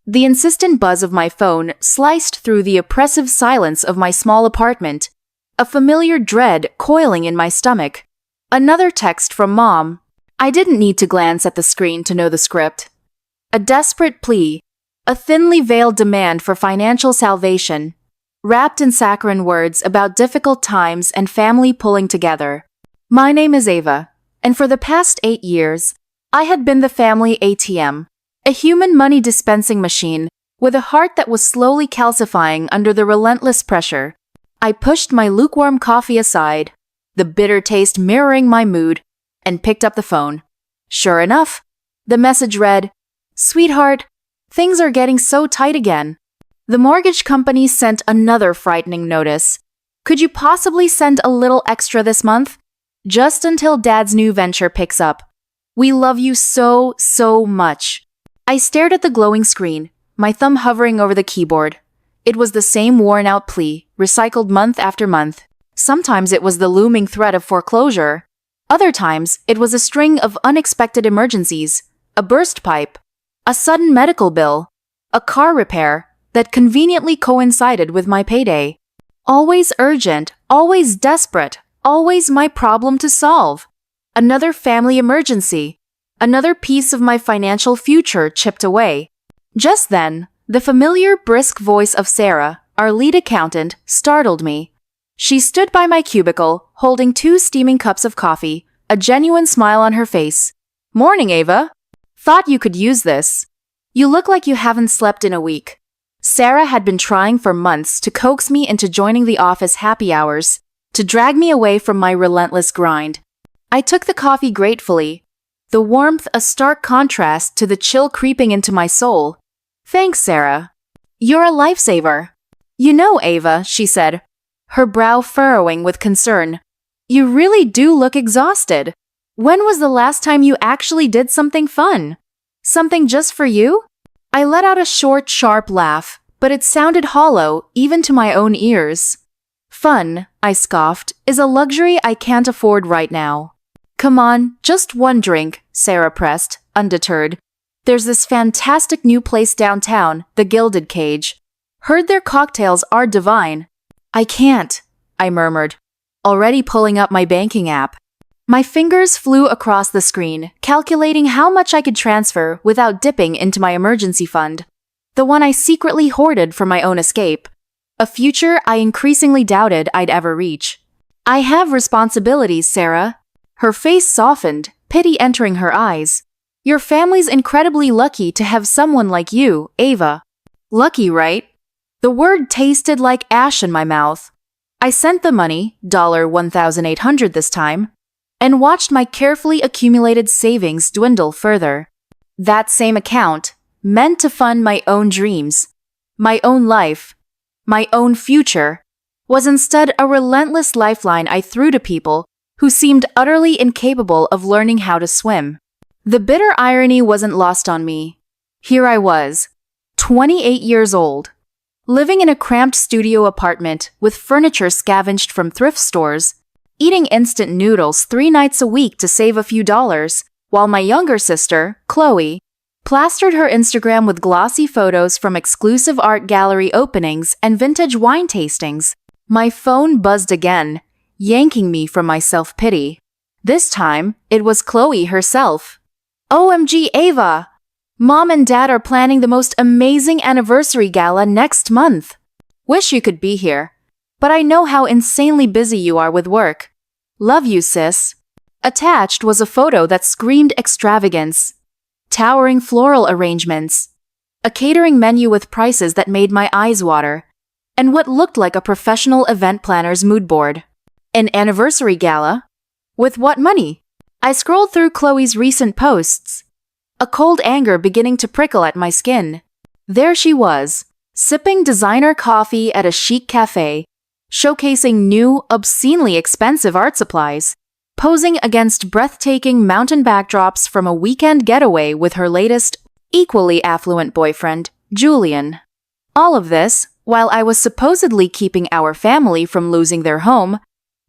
The insistent buzz of my phone sliced through the oppressive silence of my small apartment, a familiar dread coiling in my stomach. Another text from Mom. I didn't need to glance at the screen to know the script. A desperate plea, a thinly veiled demand for financial salvation, wrapped in saccharine words about difficult times and family pulling together. My name is Ava, and for the past 8 years, I had been the family ATM, a human money dispensing machine with a heart that was slowly calcifying under the relentless pressure. I pushed my lukewarm coffee aside, the bitter taste mirroring my mood, and picked up the phone. Sure enough, the message read, "Sweetheart, things are getting so tight again." The mortgage company sent another frightening notice. "Could you possibly send a little extra this month? Just until Dad's new venture picks up. We love you so, so much." I stared at the glowing screen, my thumb hovering over the keyboard. It was the same worn-out plea, recycled month after month. Sometimes it was the looming threat of foreclosure. Other times, it was a string of unexpected emergencies, a burst pipe, a sudden medical bill, a car repair that conveniently coincided with my payday. Always urgent, always desperate, always my problem to solve. Another family emergency. Another piece of my financial future chipped away. Just then, the familiar brisk voice of Sarah, our lead accountant, startled me. She stood by my cubicle, holding 2 steaming cups of coffee, a genuine smile on her face. "Morning, Ava. Thought you could use this. You look like you haven't slept in a week." Sarah had been trying for months to coax me into joining the office happy hours, to drag me away from my relentless grind. I took the coffee gratefully, the warmth a stark contrast to the chill creeping into my soul. "Thanks, Sarah. You're a lifesaver." "You know, Ava," she said, her brow furrowing with concern, "you really do look exhausted. When was the last time you actually did something fun? Something just for you?" I let out a short, sharp laugh, but it sounded hollow, even to my own ears. "Fun," I scoffed, "is a luxury I can't afford right now." "Come on, just one drink," Sarah pressed, undeterred. "There's this fantastic new place downtown, the Gilded Cage. Heard their cocktails are divine." "I can't," I murmured, already pulling up my banking app. My fingers flew across the screen, calculating how much I could transfer without dipping into my emergency fund. The one I secretly hoarded for my own escape. A future I increasingly doubted I'd ever reach. "I have responsibilities, Sarah." Her face softened, pity entering her eyes. "Your family's incredibly lucky to have someone like you, Ava." Lucky, right? The word tasted like ash in my mouth. I sent the money, $1,800 this time, and watched my carefully accumulated savings dwindle further. That same account, meant to fund my own dreams, my own life, my own future, was instead a relentless lifeline I threw to people who seemed utterly incapable of learning how to swim. The bitter irony wasn't lost on me. Here I was, 28 years old, living in a cramped studio apartment with furniture scavenged from thrift stores, eating instant noodles 3 nights a week to save a few dollars, while my younger sister, Chloe, plastered her Instagram with glossy photos from exclusive art gallery openings and vintage wine tastings. My phone buzzed again, yanking me from my self-pity. This time, it was Chloe herself. "OMG, Ava! Mom and Dad are planning the most amazing anniversary gala next month. Wish you could be here, but I know how insanely busy you are with work. Love you, sis." Attached was a photo that screamed extravagance. Towering floral arrangements, a catering menu with prices that made my eyes water, and what looked like a professional event planner's mood board. An anniversary gala? With what money? I scrolled through Chloe's recent posts, a cold anger beginning to prickle at my skin. There she was, sipping designer coffee at a chic cafe, showcasing new, obscenely expensive art supplies, posing against breathtaking mountain backdrops from a weekend getaway with her latest, equally affluent boyfriend, Julian. All of this, while I was supposedly keeping our family from losing their home,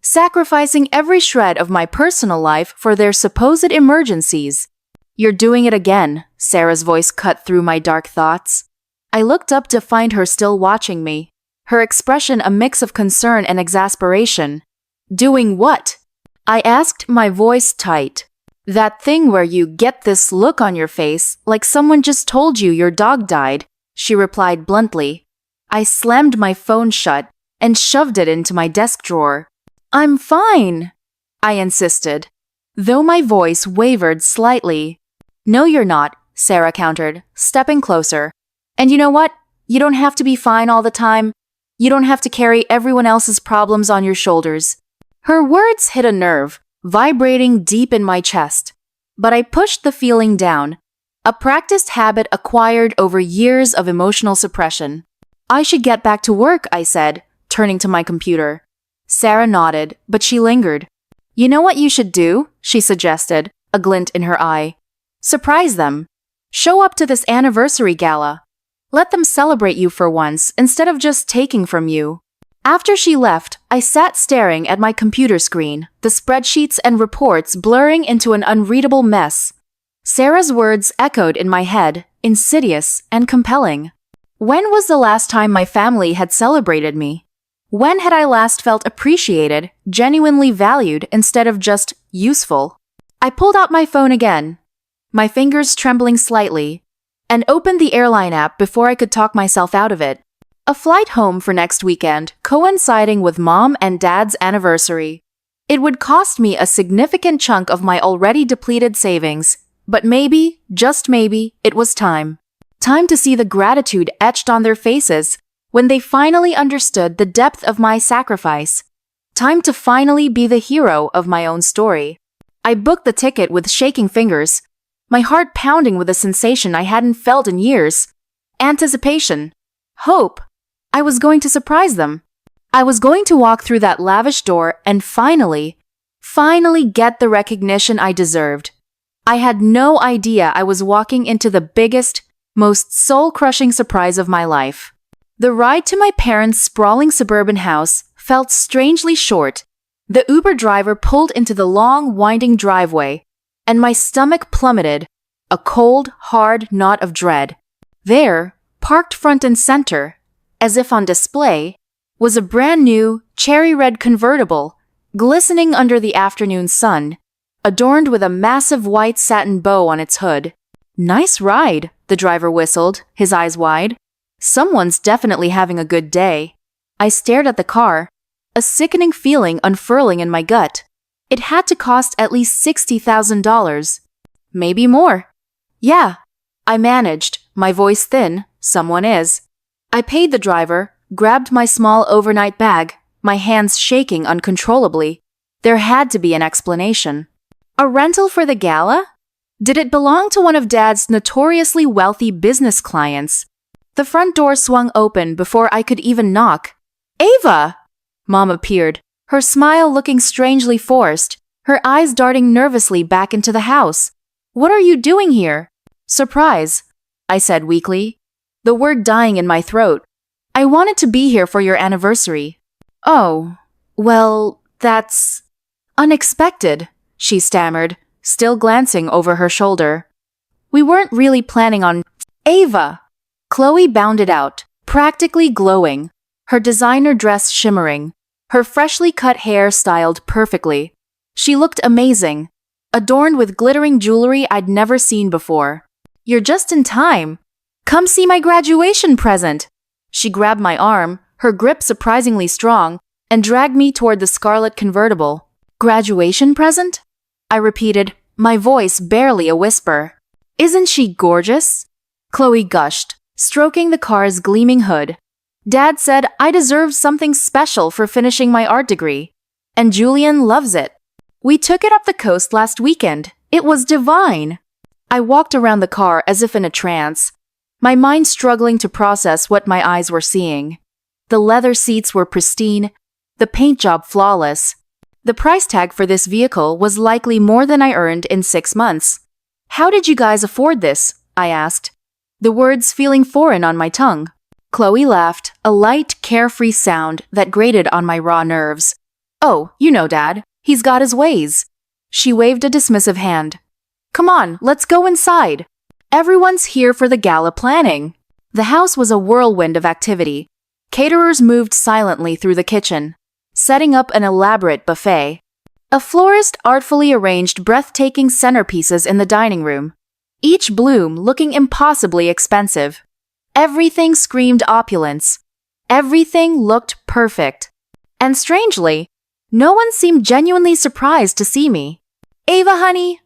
sacrificing every shred of my personal life for their supposed emergencies. "You're doing it again," Sarah's voice cut through my dark thoughts. I looked up to find her still watching me, her expression a mix of concern and exasperation. Doing what? I asked, my voice tight. That thing where you get this look on your face like someone just told you your dog died, she replied bluntly. I slammed my phone shut and shoved it into my desk drawer. I'm fine, I insisted, though my voice wavered slightly. No, you're not, Sarah countered, stepping closer. And you know what? You don't have to be fine all the time. You don't have to carry everyone else's problems on your shoulders. Her words hit a nerve, vibrating deep in my chest. But I pushed the feeling down, a practiced habit acquired over years of emotional suppression. I should get back to work, I said, turning to my computer. Sarah nodded, but she lingered. You know what you should do? She suggested, a glint in her eye. Surprise them. Show up to this anniversary gala. Let them celebrate you for once instead of just taking from you. After she left, I sat staring at my computer screen, the spreadsheets and reports blurring into an unreadable mess. Sarah's words echoed in my head, insidious and compelling. When was the last time my family had celebrated me? When had I last felt appreciated, genuinely valued instead of just useful? I pulled out my phone again, my fingers trembling slightly, and opened the airline app before I could talk myself out of it. A flight home for next weekend, coinciding with Mom and Dad's anniversary. It would cost me a significant chunk of my already depleted savings, but maybe, just maybe, it was time. Time to see the gratitude etched on their faces when they finally understood the depth of my sacrifice. Time to finally be the hero of my own story. I booked the ticket with shaking fingers, my heart pounding with a sensation I hadn't felt in years. Anticipation. Hope. I was going to surprise them. I was going to walk through that lavish door and finally get the recognition I deserved. I had no idea I was walking into the biggest, most soul-crushing surprise of my life. The ride to my parents' sprawling suburban house felt strangely short. The Uber driver pulled into the long, winding driveway, and my stomach plummeted, a cold, hard knot of dread. There, parked front and center, as if on display, was a brand new, cherry-red convertible, glistening under the afternoon sun, adorned with a massive white satin bow on its hood. Nice ride, the driver whistled, his eyes wide. Someone's definitely having a good day. I stared at the car, a sickening feeling unfurling in my gut. It had to cost at least $60,000. Maybe more. Yeah, I managed, my voice thin, someone is. I paid the driver, grabbed my small overnight bag, my hands shaking uncontrollably. There had to be an explanation. A rental for the gala? Did it belong to one of Dad's notoriously wealthy business clients? The front door swung open before I could even knock. Ava! Mom appeared, her smile looking strangely forced, her eyes darting nervously back into the house. What are you doing here? Surprise, I said weakly, the word dying in my throat. I wanted to be here for your anniversary. Oh, well, that's unexpected, she stammered, still glancing over her shoulder. We weren't really planning on… Ava! Chloe bounded out, practically glowing, her designer dress shimmering, her freshly cut hair styled perfectly. She looked amazing, adorned with glittering jewelry I'd never seen before. You're just in time. Come see my graduation present. She grabbed my arm, her grip surprisingly strong, and dragged me toward the scarlet convertible. Graduation present? I repeated, my voice barely a whisper. Isn't she gorgeous? Chloe gushed, stroking the car's gleaming hood. Dad said I deserved something special for finishing my art degree. And Julian loves it. We took it up the coast last weekend. It was divine. I walked around the car as if in a trance, my mind struggling to process what my eyes were seeing. The leather seats were pristine, the paint job flawless. The price tag for this vehicle was likely more than I earned in 6 months. How did you guys afford this? I asked, the words feeling foreign on my tongue. Chloe laughed, a light, carefree sound that grated on my raw nerves. Oh, you know Dad. He's got his ways. She waved a dismissive hand. Come on, let's go inside. Everyone's here for the gala planning. The house was a whirlwind of activity. Caterers moved silently through the kitchen, setting up an elaborate buffet. A florist artfully arranged breathtaking centerpieces in the dining room, each bloom looking impossibly expensive. Everything screamed opulence. Everything looked perfect. And strangely, no one seemed genuinely surprised to see me. "Ava, honey!"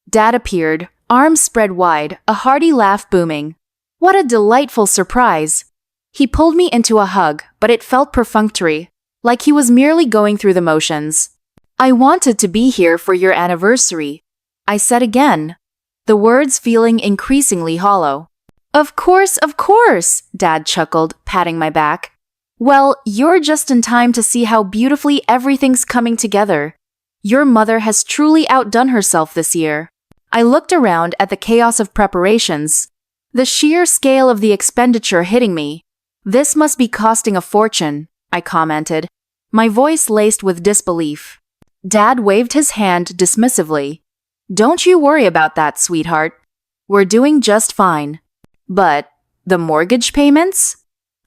Dad appeared, arms spread wide, a hearty laugh booming. What a delightful surprise. He pulled me into a hug, but it felt perfunctory, like he was merely going through the motions. "I wanted to be here for your anniversary," I said again, the words feeling increasingly hollow. Of course, Dad chuckled, patting my back. "Well, you're just in time to see how beautifully everything's coming together. Your mother has truly outdone herself this year." I looked around at the chaos of preparations, the sheer scale of the expenditure hitting me. "This must be costing a fortune," I commented, my voice laced with disbelief. Dad waved his hand dismissively. "Don't you worry about that, sweetheart. We're doing just fine." "But the mortgage payments?"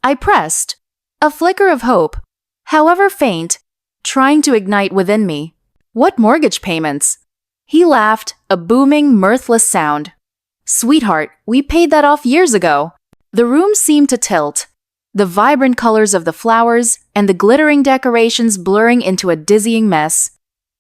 I pressed, a flicker of hope, however faint, trying to ignite within me. "What mortgage payments?" He laughed, a booming, mirthless sound. "Sweetheart, we paid that off years ago." The room seemed to tilt, the vibrant colors of the flowers and the glittering decorations blurring into a dizzying mess.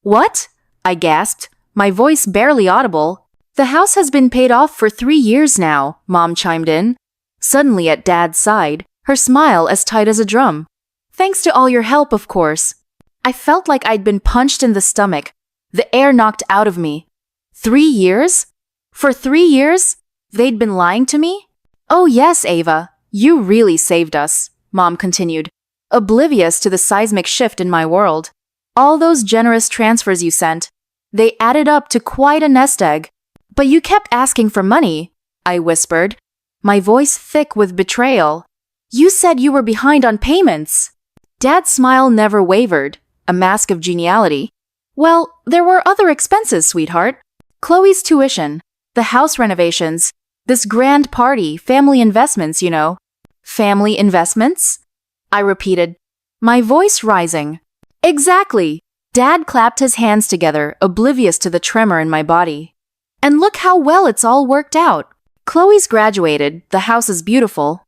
"What?" I gasped, my voice barely audible. "The house has been paid off for 3 years now," Mom chimed in, suddenly at Dad's side, her smile as tight as a drum. "Thanks to all your help, of course." I felt like I'd been punched in the stomach, the air knocked out of me. 3 years? For 3 years? They'd been lying to me? "Oh yes, Ava, you really saved us," Mom continued, oblivious to the seismic shift in my world. "All those generous transfers you sent, they added up to quite a nest egg." "But you kept asking for money," I whispered, my voice thick with betrayal. "You said you were behind on payments." Dad's smile never wavered, a mask of geniality. "Well, there were other expenses, sweetheart. Chloe's tuition, the house renovations, this grand party, family investments, you know." "Family investments?" I repeated, my voice rising. "Exactly." Dad clapped his hands together, oblivious to the tremor in my body. "And look how well it's all worked out. Chloe's graduated, the house is beautiful,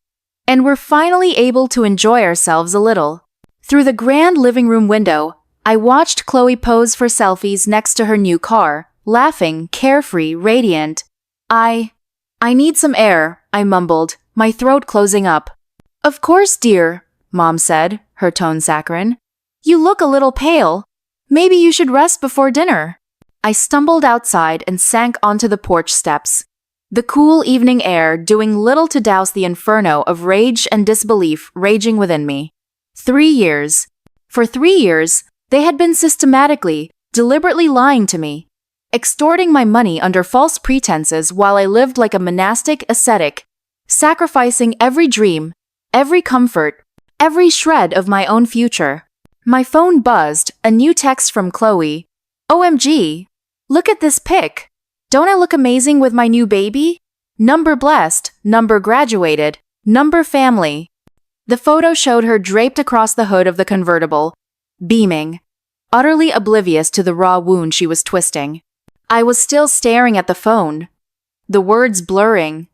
and we're finally able to enjoy ourselves a little." Through the grand living room window, I watched Chloe pose for selfies next to her new car, laughing, carefree, radiant. I need some air," I mumbled, my throat closing up. "Of course, dear," Mom said, her tone saccharine. "You look a little pale. Maybe you should rest before dinner." I stumbled outside and sank onto the porch steps, the cool evening air doing little to douse the inferno of rage and disbelief raging within me. 3 years. For 3 years, they had been systematically, deliberately lying to me, extorting my money under false pretenses while I lived like a monastic ascetic, sacrificing every dream, every comfort, every shred of my own future. My phone buzzed, a new text from Chloe. "OMG, look at this pic. Don't I look amazing with my new baby? Number blessed, number graduated, number family." The photo showed her draped across the hood of the convertible, beaming, utterly oblivious to the raw wound she was twisting. I was still staring at the phone, the words blurring,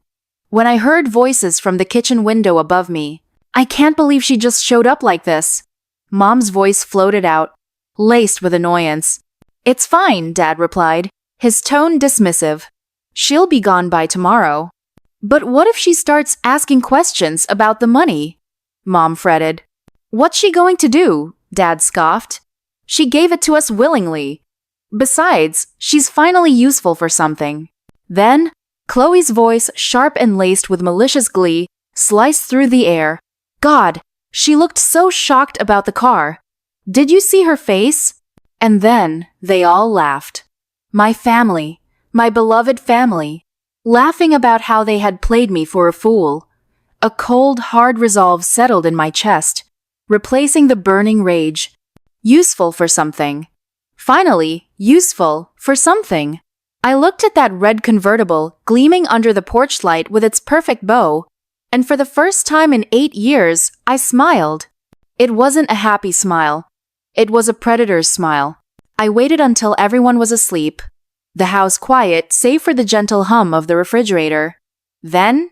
when I heard voices from the kitchen window above me. "I can't believe she just showed up like this." Mom's voice floated out, laced with annoyance. "It's fine," Dad replied, his tone dismissive. "She'll be gone by tomorrow." "But what if she starts asking questions about the money?" Mom fretted. "What's she going to do?" Dad scoffed. "She gave it to us willingly. Besides, she's finally useful for something." Then, Chloe's voice, sharp and laced with malicious glee, sliced through the air. God, she looked so shocked about the car. "Did you see her face?" And then they all laughed. My family, my beloved family, laughing about how they had played me for a fool. A cold, hard resolve settled in my chest, replacing the burning rage. Useful for something. Finally, useful for something. I looked at that red convertible gleaming under the porch light with its perfect bow, And for the first time in 8 years, I smiled. It wasn't a happy smile. It was a predator's smile. I waited until everyone was asleep, the house quiet save for the gentle hum of the refrigerator. Then,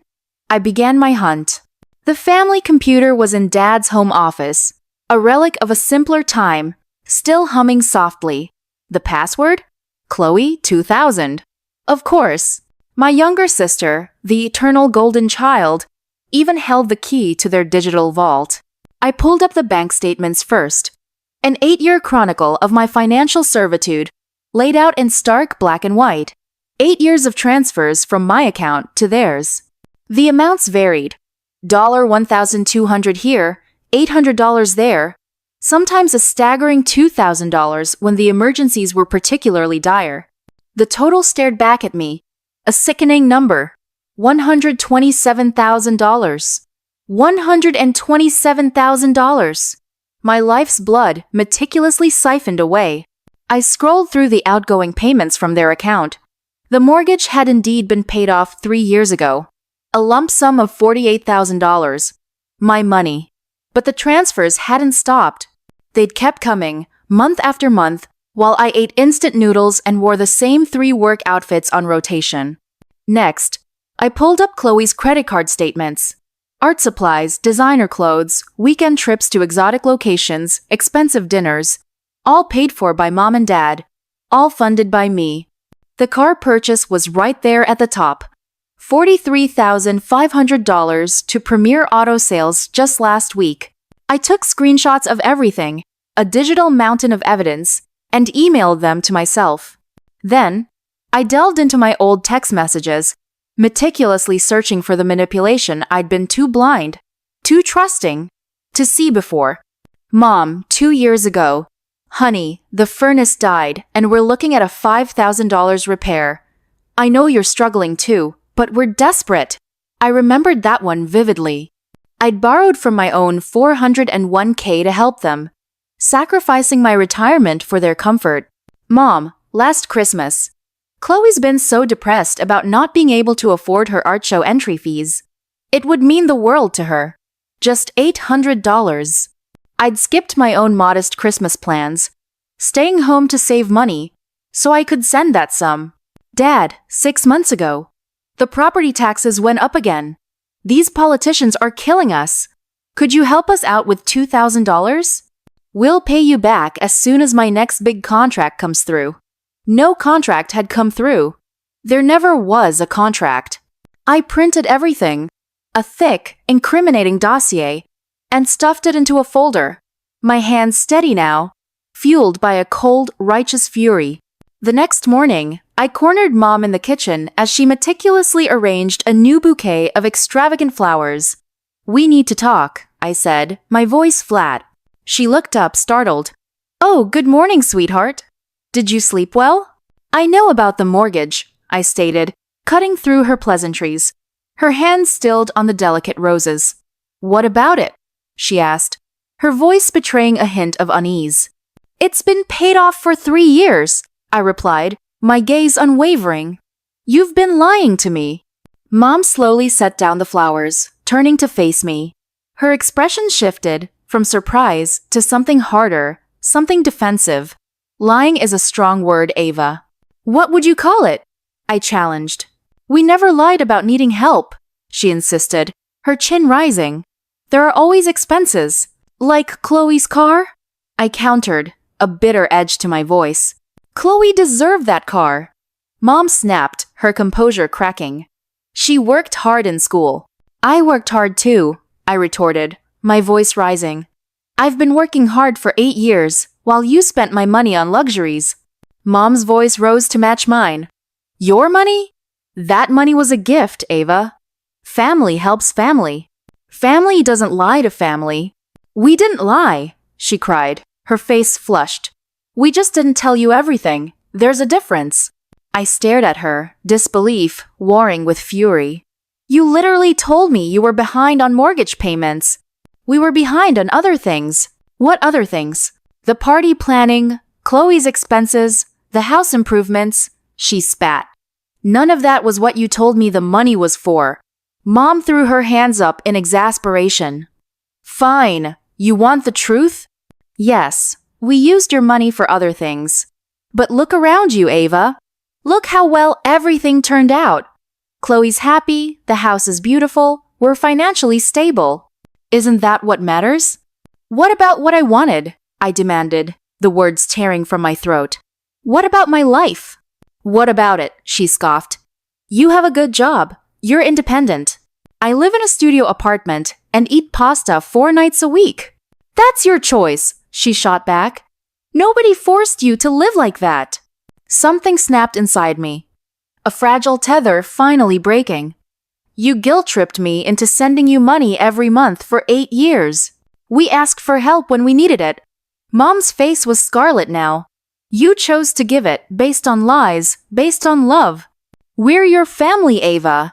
I began my hunt. The family computer was in Dad's home office, a relic of a simpler time, still humming softly. The password? Chloe 2000. Of course, my younger sister, the eternal golden child, even held the key to their digital vault. I pulled up the bank statements first. An 8-year chronicle of my financial servitude, laid out in stark black and white. 8 years of transfers from my account to theirs. The amounts varied. $1,200 here, $800 there, sometimes a staggering $2,000 when the emergencies were particularly dire. The total stared back at me, a sickening number. $127,000. $127,000. My life's blood meticulously siphoned away. I scrolled through the outgoing payments from their account. The mortgage had indeed been paid off 3 years ago. A lump sum of $48,000. My money. But the transfers hadn't stopped. They'd kept coming, month after month, while I ate instant noodles and wore the same 3 work outfits on rotation. Next, I pulled up Chloe's credit card statements. Art supplies, designer clothes, weekend trips to exotic locations, expensive dinners, all paid for by Mom and Dad, all funded by me. The car purchase was right there at the top. $43,500 to Premier Auto Sales just last week. I took screenshots of everything, a digital mountain of evidence, and emailed them to myself. Then, I delved into my old text messages, meticulously searching for the manipulation I'd been too blind, too trusting, to see before. Mom, 2 years ago. Honey, the furnace died, and we're looking at a $5,000 repair. I know you're struggling too, but we're desperate. I remembered that one vividly. I'd borrowed from my own $401k to help them, sacrificing my retirement for their comfort. Mom, last Christmas. Chloe's been so depressed about not being able to afford her art show entry fees. It would mean the world to her. Just $800. I'd skipped my own modest Christmas plans, staying home to save money, so I could send that sum. Dad, 6 months ago. The property taxes went up again. These politicians are killing us. Could you help us out with $2,000? We'll pay you back as soon as my next big contract comes through. No contract had come through. There never was a contract. I printed everything, a thick, incriminating dossier, and stuffed it into a folder, my hands steady now, fueled by a cold, righteous fury. The next morning, I cornered Mom in the kitchen as she meticulously arranged a new bouquet of extravagant flowers. We need to talk, I said, my voice flat. She looked up, startled. Oh, good morning, sweetheart. Did you sleep well? I know about the mortgage, I stated, cutting through her pleasantries. Her hands stilled on the delicate roses. What about it? She asked, her voice betraying a hint of unease. It's been paid off for 3 years, I replied, my gaze unwavering. You've been lying to me. Mom slowly set down the flowers, turning to face me. Her expression shifted from surprise to something harder, something defensive. Lying is a strong word, Ava. What would you call it? I challenged. We never lied about needing help, she insisted, her chin rising. There are always expenses, like Chloe's car? I countered, a bitter edge to my voice. Chloe deserved that car. Mom snapped, her composure cracking. She worked hard in school. I worked hard too, I retorted, my voice rising. I've been working hard for 8 years, while you spent my money on luxuries. Mom's voice rose to match mine. Your money? That money was a gift, Ava. Family helps family. Family doesn't lie to family. We didn't lie, she cried, her face flushed. We just didn't tell you everything. There's a difference. I stared at her, disbelief warring with fury. You literally told me you were behind on mortgage payments. We were behind on other things. What other things? The party planning, Chloe's expenses, the house improvements, she spat. None of that was what you told me the money was for. Mom threw her hands up in exasperation. Fine, you want the truth? Yes, we used your money for other things. But look around you, Ava. Look how well everything turned out. Chloe's happy, the house is beautiful, we're financially stable. Isn't that what matters? What about what I wanted? I demanded, the words tearing from my throat. What about my life? What about it? She scoffed. You have a good job. You're independent. I live in a studio apartment and eat pasta 4 nights a week. That's your choice, she shot back. Nobody forced you to live like that. Something snapped inside me. A fragile tether finally breaking. You guilt-tripped me into sending you money every month for 8 years. We asked for help when we needed it. Mom's face was scarlet now. You chose to give it based on lies, based on love. We're your family, Ava.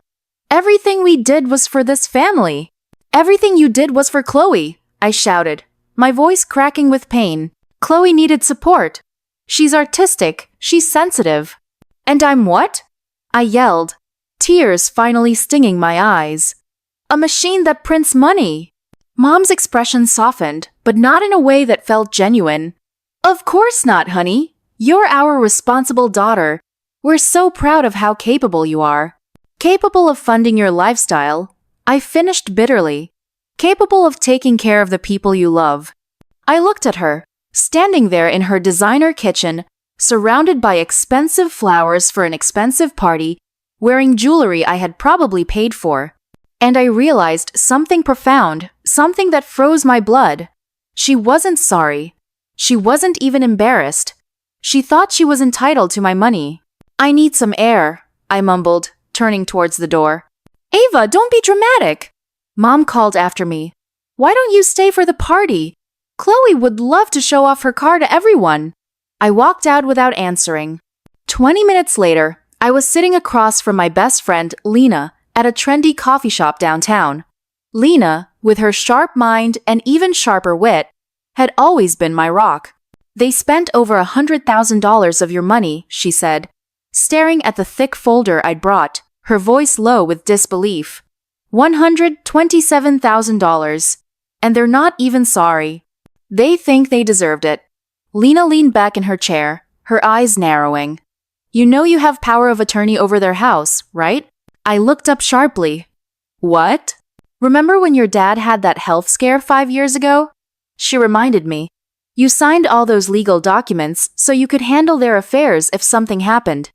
Everything we did was for this family. Everything you did was for Chloe, I shouted, my voice cracking with pain. Chloe needed support. She's artistic, she's sensitive. And I'm what? I yelled, tears finally stinging my eyes. A machine that prints money. Mom's expression softened, but not in a way that felt genuine. Of course not, honey. You're our responsible daughter. We're so proud of how capable you are. Capable of funding your lifestyle. I finished bitterly. Capable of taking care of the people you love. I looked at her, standing there in her designer kitchen, surrounded by expensive flowers for an expensive party, wearing jewelry I had probably paid for. And I realized something profound, something that froze my blood. She wasn't sorry. She wasn't even embarrassed. She thought she was entitled to my money. I need some air, I mumbled, turning towards the door. Ava, don't be dramatic. Mom called after me. Why don't you stay for the party? Chloe would love to show off her car to everyone. I walked out without answering. 20 minutes later, I was sitting across from my best friend, Lena, at a trendy coffee shop downtown. Lena, with her sharp mind and even sharper wit, had always been my rock. They spent over $100,000 of your money, she said, staring at the thick folder I'd brought, her voice low with disbelief. $127,000. And they're not even sorry. They think they deserved it. Lena leaned back in her chair, her eyes narrowing. You know you have power of attorney over their house, right? I looked up sharply. What? Remember when your dad had that health scare 5 years ago? She reminded me. You signed all those legal documents so you could handle their affairs if something happened.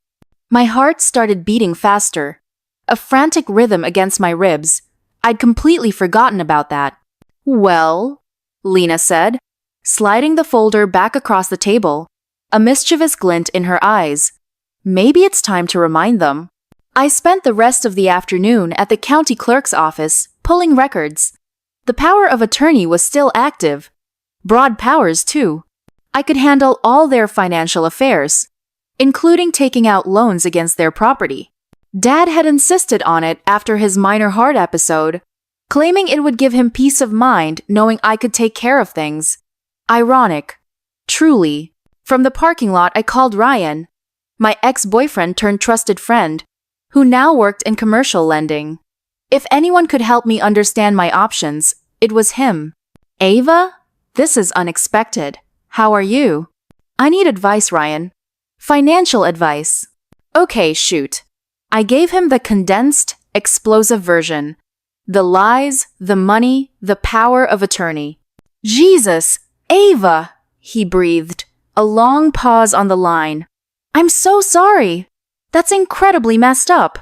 My heart started beating faster. A frantic rhythm against my ribs. I'd completely forgotten about that. Well, Lena said, sliding the folder back across the table, a mischievous glint in her eyes. Maybe it's time to remind them. I spent the rest of the afternoon at the county clerk's office, pulling records. The power of attorney was still active. Broad powers, too. I could handle all their financial affairs, including taking out loans against their property. Dad had insisted on it after his minor heart episode, claiming it would give him peace of mind knowing I could take care of things. Ironic. Truly. From the parking lot, I called Ryan, my ex-boyfriend turned trusted friend, who now worked in commercial lending. If anyone could help me understand my options, it was him. Ava? This is unexpected. How are you? I need advice, Ryan. Financial advice. Okay, shoot. I gave him the condensed, explosive version. The lies, the money, the power of attorney. Jesus, Ava, he breathed, a long pause on the line. I'm so sorry. That's incredibly messed up.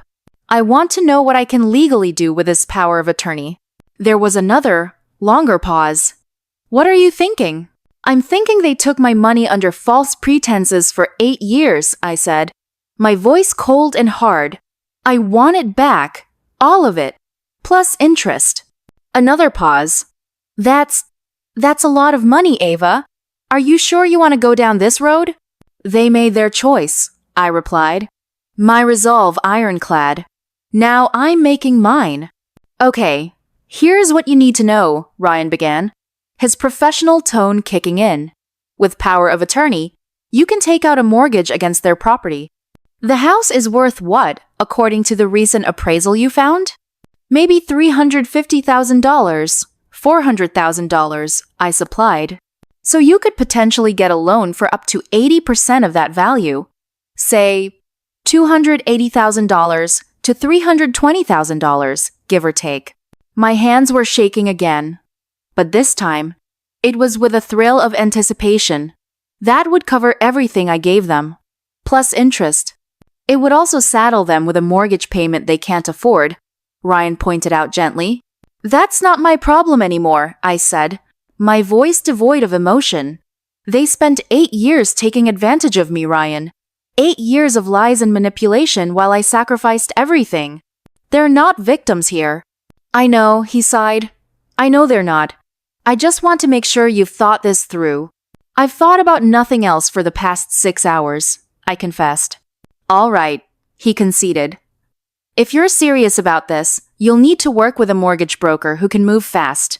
I want to know what I can legally do with this power of attorney. There was another, longer pause. What are you thinking? I'm thinking they took my money under false pretenses for 8 years, I said, my voice cold and hard. I want it back, all of it, plus interest. Another pause. That's a lot of money, Ava. Are you sure you want to go down this road? They made their choice, I replied. My resolve ironclad. Now I'm making mine. Okay, here's what you need to know, Ryan began, his professional tone kicking in. With power of attorney, you can take out a mortgage against their property. The house is worth what, according to the recent appraisal you found? Maybe $350,000, $400,000, I supplied. So you could potentially get a loan for up to 80% of that value. Say, $280,000 to $320,000, give or take. My hands were shaking again. But this time, it was with a thrill of anticipation. That would cover everything I gave them, plus interest. It would also saddle them with a mortgage payment they can't afford, Ryan pointed out gently. That's not my problem anymore, I said, my voice devoid of emotion. They spent 8 years taking advantage of me, Ryan. 8 years of lies and manipulation while I sacrificed everything. They're not victims here. I know, he sighed. I know they're not. I just want to make sure you've thought this through. I've thought about nothing else for the past 6 hours, I confessed. All right, he conceded. If you're serious about this, you'll need to work with a mortgage broker who can move fast.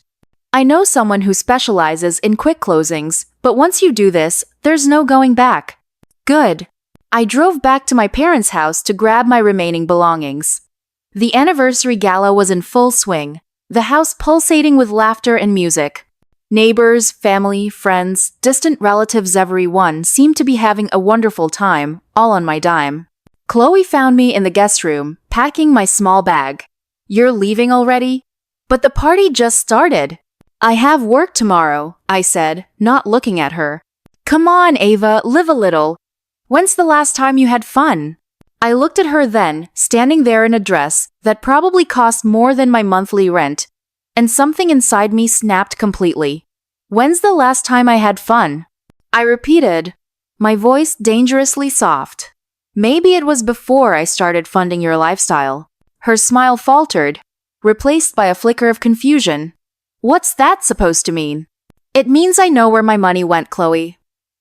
I know someone who specializes in quick closings, but once you do this, there's no going back. Good. I drove back to my parents' house to grab my remaining belongings. The anniversary gala was in full swing, the house pulsating with laughter and music. Neighbors, family, friends, distant relatives, everyone seemed to be having a wonderful time, all on my dime. Chloe found me in the guest room, packing my small bag. You're leaving already? But the party just started. I have work tomorrow, I said, not looking at her. Come on, Ava, live a little. When's the last time you had fun? I looked at her then, standing there in a dress that probably cost more than my monthly rent, and something inside me snapped completely. When's the last time I had fun? I repeated, my voice dangerously soft. Maybe it was before I started funding your lifestyle. Her smile faltered, replaced by a flicker of confusion. What's that supposed to mean? It means I know where my money went, Chloe.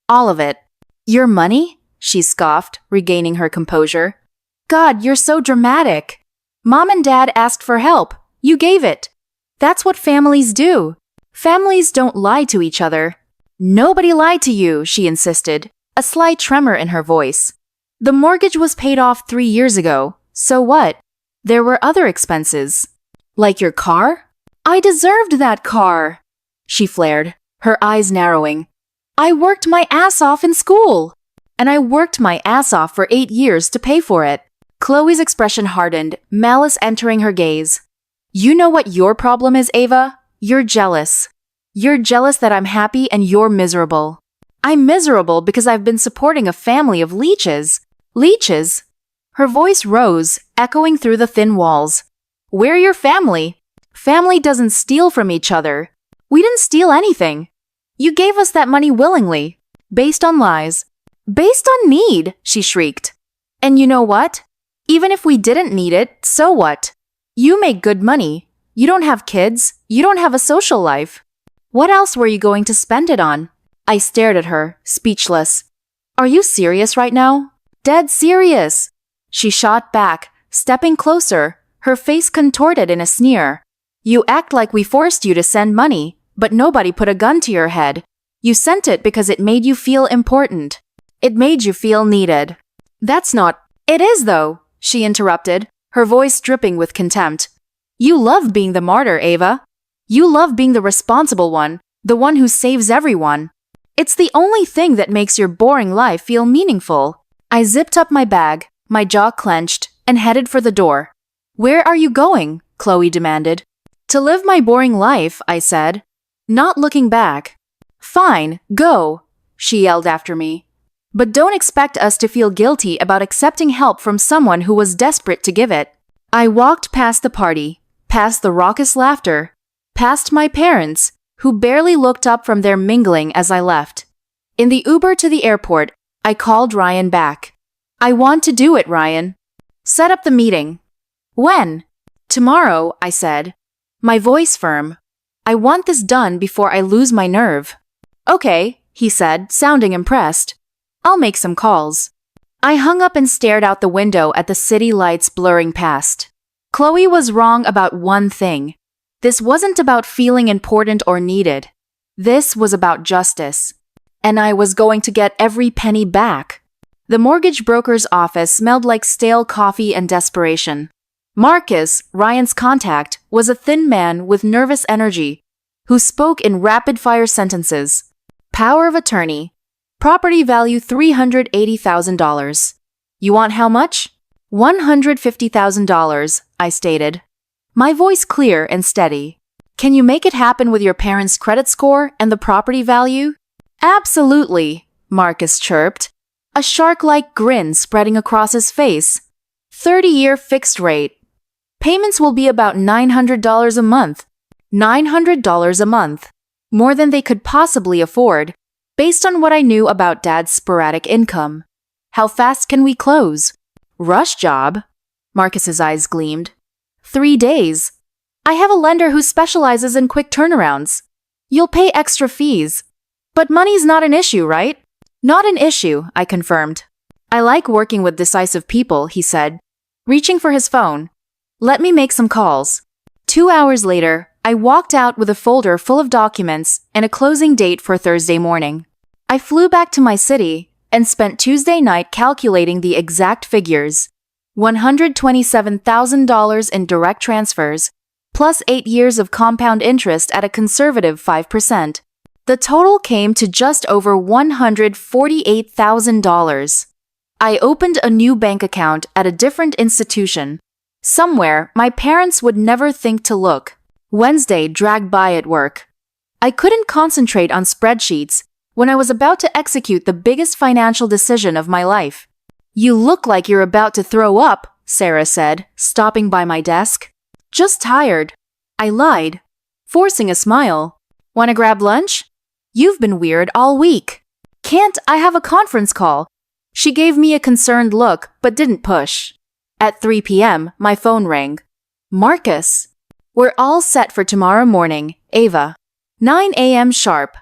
All of it. Your money? She scoffed, regaining her composure. God, you're so dramatic. Mom and Dad asked for help. You gave it. That's what families do. Families don't lie to each other. Nobody lied to you, she insisted, a slight tremor in her voice. The mortgage was paid off 3 years ago. So what? There were other expenses. Like your car? I deserved that car, she flared, her eyes narrowing. I worked my ass off in school. And I worked my ass off for 8 years to pay for it. Chloe's expression hardened, malice entering her gaze. You know what your problem is, Ava? You're jealous. You're jealous that I'm happy and you're miserable. I'm miserable because I've been supporting a family of leeches. Leeches? Her voice rose, echoing through the thin walls. We're your family. Family doesn't steal from each other. We didn't steal anything. You gave us that money willingly, based on lies. Based on need, she shrieked. And you know what? Even if we didn't need it, so what? You make good money. You don't have kids. You don't have a social life. What else were you going to spend it on? I stared at her, speechless. Are you serious right now? Dead serious. She shot back, stepping closer, her face contorted in a sneer. You act like we forced you to send money, but nobody put a gun to your head. You sent it because it made you feel important. It made you feel needed. That's not— It is, though, she interrupted, her voice dripping with contempt. You love being the martyr, Ava. You love being the responsible one, the one who saves everyone. It's the only thing that makes your boring life feel meaningful. I zipped up my bag, my jaw clenched, and headed for the door. Where are you going? Chloe demanded. To live my boring life, I said, not looking back. Fine, go, she yelled after me. But don't expect us to feel guilty about accepting help from someone who was desperate to give it. I walked past the party, past the raucous laughter, past my parents, who barely looked up from their mingling as I left. In the Uber to the airport, I called Ryan back. I want to do it, Ryan. Set up the meeting. When? Tomorrow, I said, my voice firm. I want this done before I lose my nerve. Okay, he said, sounding impressed. I'll make some calls. I hung up and stared out the window at the city lights blurring past. Chloe was wrong about one thing. This wasn't about feeling important or needed. This was about justice. And I was going to get every penny back. The mortgage broker's office smelled like stale coffee and desperation. Marcus, Ryan's contact, was a thin man with nervous energy who spoke in rapid-fire sentences. Power of attorney. Property value $380,000. You want how much? $150,000, I stated. My voice clear and steady. Can you make it happen with your parents' credit score and the property value? Absolutely, Marcus chirped, a shark-like grin spreading across his face. 30-year fixed rate. Payments will be about $900 a month. $900 a month. More than they could possibly afford, based on what I knew about Dad's sporadic income. How fast can we close? Rush job? Marcus's eyes gleamed. 3 days. I have a lender who specializes in quick turnarounds. You'll pay extra fees. But money's not an issue, right? Not an issue, I confirmed. I like working with decisive people, he said, reaching for his phone. Let me make some calls. 2 hours later, I walked out with a folder full of documents and a closing date for Thursday morning. I flew back to my city and spent Tuesday night calculating the exact figures. $127,000 in direct transfers, plus 8 years of compound interest at a conservative 5%. The total came to just over $148,000. I opened a new bank account at a different institution, somewhere my parents would never think to look. Wednesday dragged by at work. I couldn't concentrate on spreadsheets when I was about to execute the biggest financial decision of my life. You look like you're about to throw up, Sarah said, stopping by my desk. Just tired. I lied, forcing a smile. Want to grab lunch? You've been weird all week. Can't I have a conference call? She gave me a concerned look, but didn't push. At 3 p.m., my phone rang. Marcus. We're all set for tomorrow morning, Ava. 9 a.m. sharp.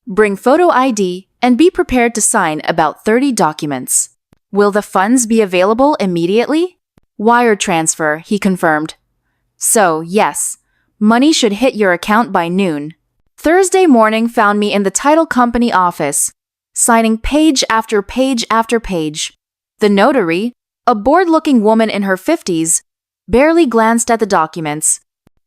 Bring photo ID and be prepared to sign about 30 documents. Will the funds be available immediately? Wire transfer, he confirmed. So, yes, money should hit your account by noon. Thursday morning found me in the title company office, signing page after page after page. The notary, a bored-looking woman in her 50s, barely glanced at the documents.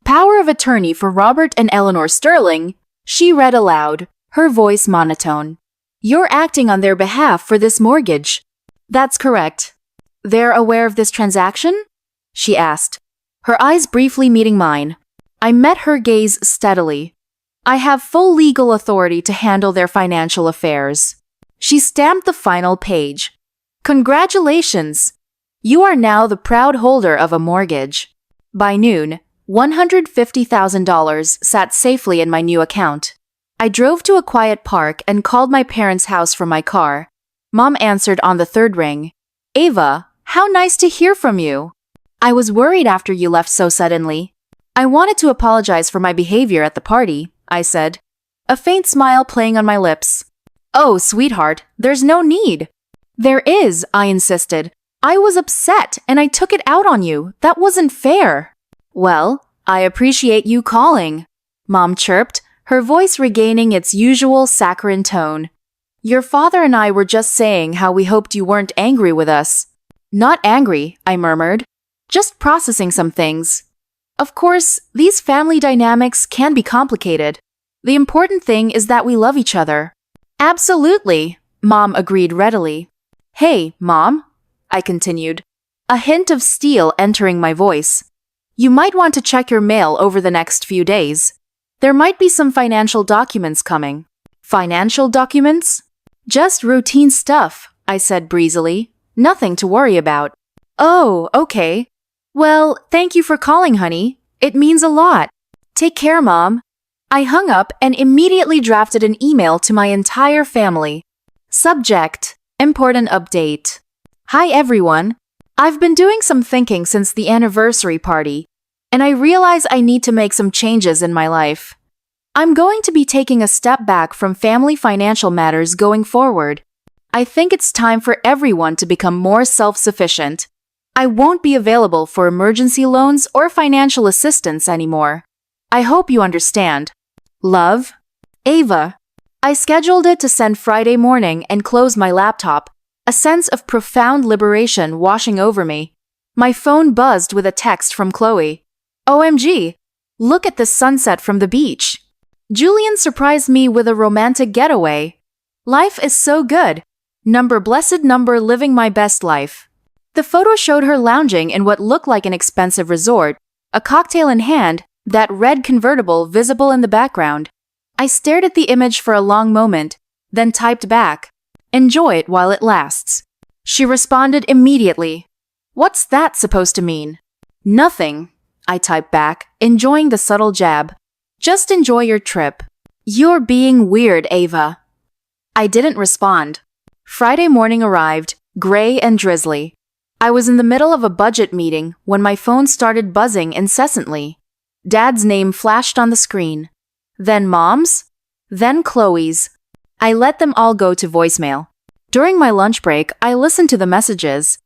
Power of attorney for Robert and Eleanor Sterling, she read aloud, her voice monotone. You're acting on their behalf for this mortgage. That's correct. They're aware of this transaction? She asked, her eyes briefly meeting mine. I met her gaze steadily. I have full legal authority to handle their financial affairs. She stamped the final page. Congratulations! You are now the proud holder of a mortgage. By noon, $150,000 sat safely in my new account. I drove to a quiet park and called my parents' house from my car. Mom answered on the third ring. Ava, how nice to hear from you. I was worried after you left so suddenly. I wanted to apologize for my behavior at the party, I said, a faint smile playing on my lips. Oh, sweetheart, there's no need. There is, I insisted. I was upset and I took it out on you. That wasn't fair. Well, I appreciate you calling, Mom chirped, her voice regaining its usual saccharine tone. Your father and I were just saying how we hoped you weren't angry with us. Not angry, I murmured. Just processing some things. Of course, these family dynamics can be complicated. The important thing is that we love each other. Absolutely, Mom agreed readily. Hey, Mom, I continued, a hint of steel entering my voice. You might want to check your mail over the next few days. There might be some financial documents coming. Financial documents? Just routine stuff, I said breezily. Nothing to worry about. Oh, okay. Well, thank you for calling, honey. It means a lot. Take care, Mom. I hung up and immediately drafted an email to my entire family. Subject: Important update. Hi, everyone. I've been doing some thinking since the anniversary party, and I realize I need to make some changes in my life. I'm going to be taking a step back from family financial matters going forward. I think it's time for everyone to become more self-sufficient. I won't be available for emergency loans or financial assistance anymore. I hope you understand. Love, Ava. I scheduled it to send Friday morning and close my laptop, a sense of profound liberation washing over me. My phone buzzed with a text from Chloe. OMG, look at the sunset from the beach. Julian surprised me with a romantic getaway. Life is so good. Blessed number living my best life. The photo showed her lounging in what looked like an expensive resort, a cocktail in hand, that red convertible visible in the background. I stared at the image for a long moment, then typed back, "Enjoy it while it lasts." She responded immediately. "What's that supposed to mean?" "Nothing," I typed back, enjoying the subtle jab. "Just enjoy your trip." "You're being weird, Ava." I didn't respond. Friday morning arrived, gray and drizzly. I was in the middle of a budget meeting when my phone started buzzing incessantly. Dad's name flashed on the screen. Then Mom's. Then Chloe's. I let them all go to voicemail. During my lunch break, I listened to the messages.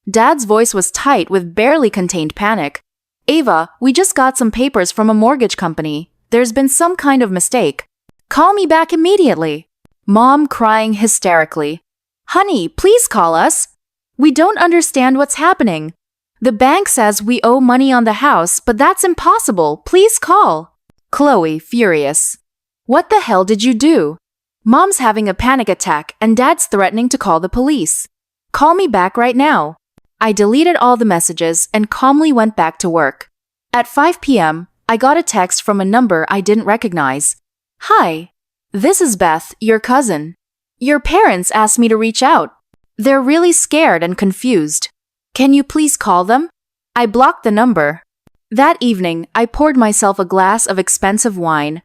Dad's voice was tight with barely contained panic. "Ava, we just got some papers from a mortgage company. There's been some kind of mistake. Call me back immediately." Mom crying hysterically. "Honey, please call us. We don't understand what's happening. The bank says we owe money on the house, but that's impossible. Please call." Chloe furious. "What the hell did you do?" "Mom's having a panic attack and Dad's threatening to call the police. Call me back right now." I deleted all the messages and calmly went back to work. At 5 p.m., I got a text from a number I didn't recognize. "Hi, this is Beth, your cousin. Your parents asked me to reach out. They're really scared and confused. Can you please call them?" I blocked the number. That evening, I poured myself a glass of expensive wine,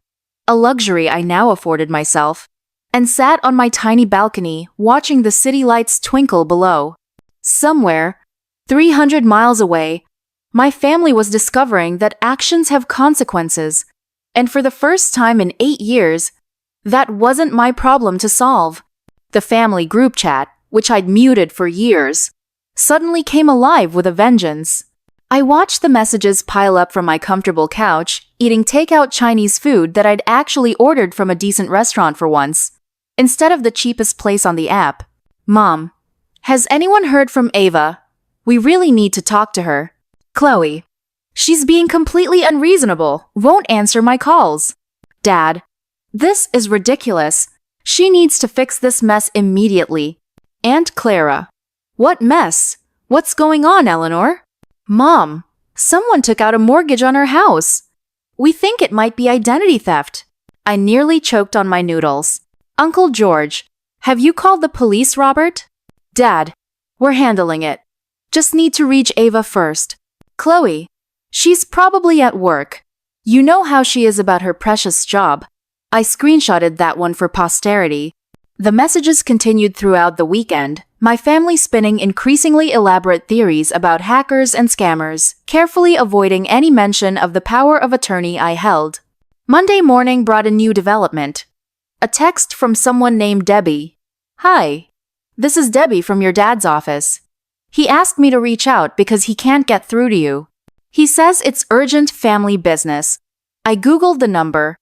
a luxury I now afforded myself, and sat on my tiny balcony watching the city lights twinkle below. Somewhere, 300 miles away, my family was discovering that actions have consequences, and for the first time in 8 years, that wasn't my problem to solve. The family group chat, which I'd muted for years, suddenly came alive with a vengeance. I watched the messages pile up from my comfortable couch, eating takeout Chinese food that I'd actually ordered from a decent restaurant for once, instead of the cheapest place on the app. "Mom, has anyone heard from Ava? We really need to talk to her." Chloe, "She's being completely unreasonable, won't answer my calls." Dad, "This is ridiculous. She needs to fix this mess immediately." Aunt Clara, "What mess? What's going on, Eleanor?" Mom, "Someone took out a mortgage on her house. We think it might be identity theft." I nearly choked on my noodles. Uncle George, "Have you called the police, Robert?" Dad, "We're handling it. Just need to reach Ava first." Chloe, "She's probably at work. You know how she is about her precious job." I screenshotted that one for posterity. The messages continued throughout the weekend, my family spinning increasingly elaborate theories about hackers and scammers, carefully avoiding any mention of the power of attorney I held. Monday morning brought a new development. A text from someone named Debbie. "Hi, this is Debbie from your dad's office. He asked me to reach out because he can't get through to you. He says it's urgent family business." I Googled the number.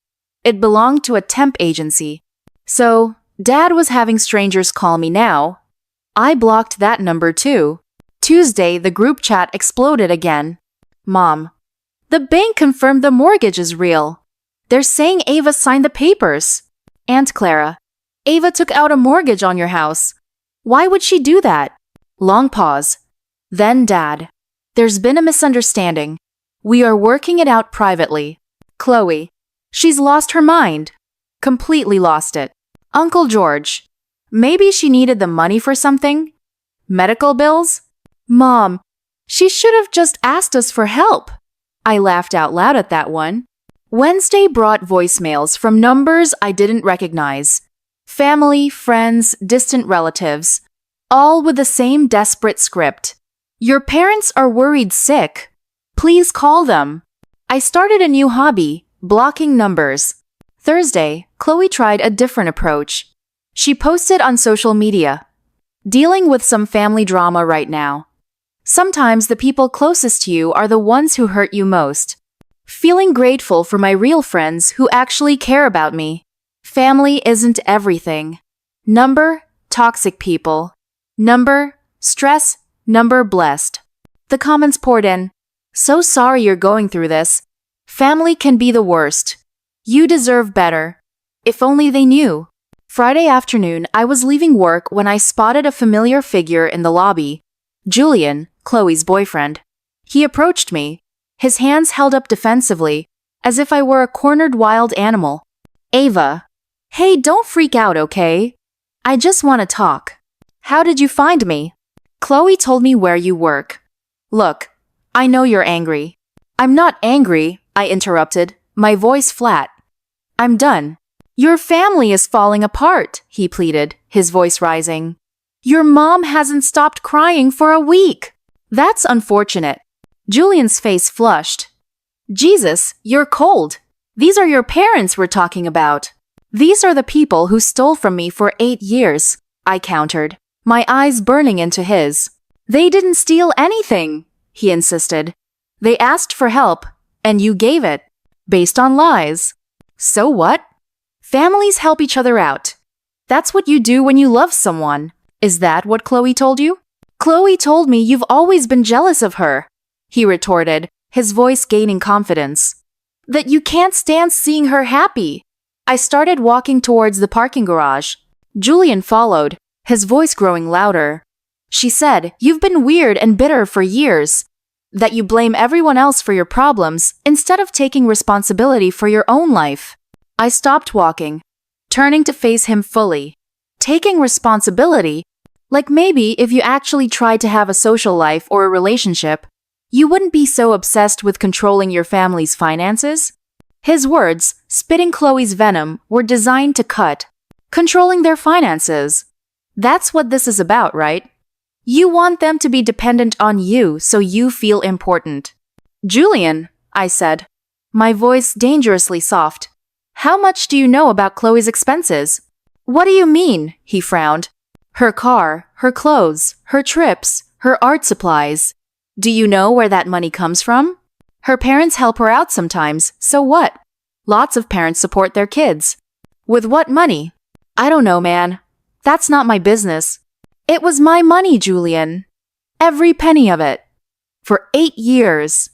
It belonged to a temp agency. So, Dad was having strangers call me now. I blocked that number too. Tuesday, the group chat exploded again. Mom, "The bank confirmed the mortgage is real. They're saying Ava signed the papers." Aunt Clara, "Ava took out a mortgage on your house. Why would she do that?" Long pause. Then Dad, "There's been a misunderstanding. We are working it out privately." Chloe, "She's lost her mind. Completely lost it." Uncle George, "Maybe she needed the money for something? Medical bills?" Mom, "She should have just asked us for help." I laughed out loud at that one. Wednesday brought voicemails from numbers I didn't recognize. Family, friends, distant relatives, all with the same desperate script. "Your parents are worried sick. Please call them." I started a new hobby, blocking numbers. Thursday, Chloe tried a different approach. She posted on social media, "Dealing with some family drama right now. Sometimes the people closest to you are the ones who hurt you most. Feeling grateful for my real friends who actually care about me. Family isn't everything. Number, toxic people. Number, stress. Number, blessed." The comments poured in. So sorry you're going through this. Family can be the worst. You deserve better. If only they knew. Friday afternoon, I was leaving work when I spotted a familiar figure in the lobby. Julian, Chloe's boyfriend. He approached me, his hands held up defensively, as if I were a cornered wild animal. Ava. Hey, don't freak out, okay? I just want to talk. How did you find me? Chloe told me where you work. Look, I know you're angry. I'm not angry, I interrupted, my voice flat. I'm done. Your family is falling apart, he pleaded, his voice rising. Your mom hasn't stopped crying for a week. That's unfortunate. Julian's face flushed. Jesus, you're cold. These are your parents we're talking about. These are the people who stole from me for 8 years, I countered, my eyes burning into his. They didn't steal anything, he insisted. They asked for help, and you gave it, based on lies. So what? Families help each other out. That's what you do when you love someone. Is that what Chloe told you? Chloe told me you've always been jealous of her, he retorted, his voice gaining confidence. That you can't stand seeing her happy. I started walking towards the parking garage. Julian followed, his voice growing louder. She said, you've been weird and bitter for years. That you blame everyone else for your problems instead of taking responsibility for your own life. I stopped walking, turning to face him fully. Taking responsibility? Like maybe if you actually tried to have a social life or a relationship, you wouldn't be so obsessed with controlling your family's finances? His words, spitting Chloe's venom, were designed to cut. Controlling their finances. That's what this is about, right? You want them to be dependent on you so you feel important. Julian, I said, my voice dangerously soft. How much do you know about Chloe's expenses? What do you mean? He frowned. Her car, her clothes, her trips, her art supplies. Do you know where that money comes from? Her parents help her out sometimes, so what? Lots of parents support their kids. With what money? I don't know, man. That's not my business. It was my money, Julian. Every penny of it. For 8 years.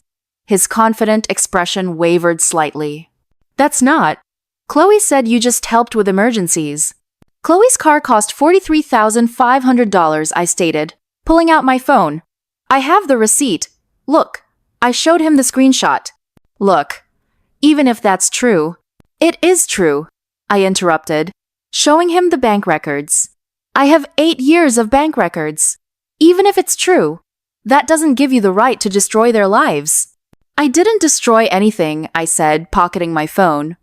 His confident expression wavered slightly. That's not. Chloe said you just helped with emergencies. Chloe's car cost $43,500, I stated, pulling out my phone. I have the receipt. Look, I showed him the screenshot. Look, even if that's true, it is true, I interrupted, showing him the bank records. I have 8 years of bank records. Even if it's true, that doesn't give you the right to destroy their lives. I didn't destroy anything, I said, pocketing my phone.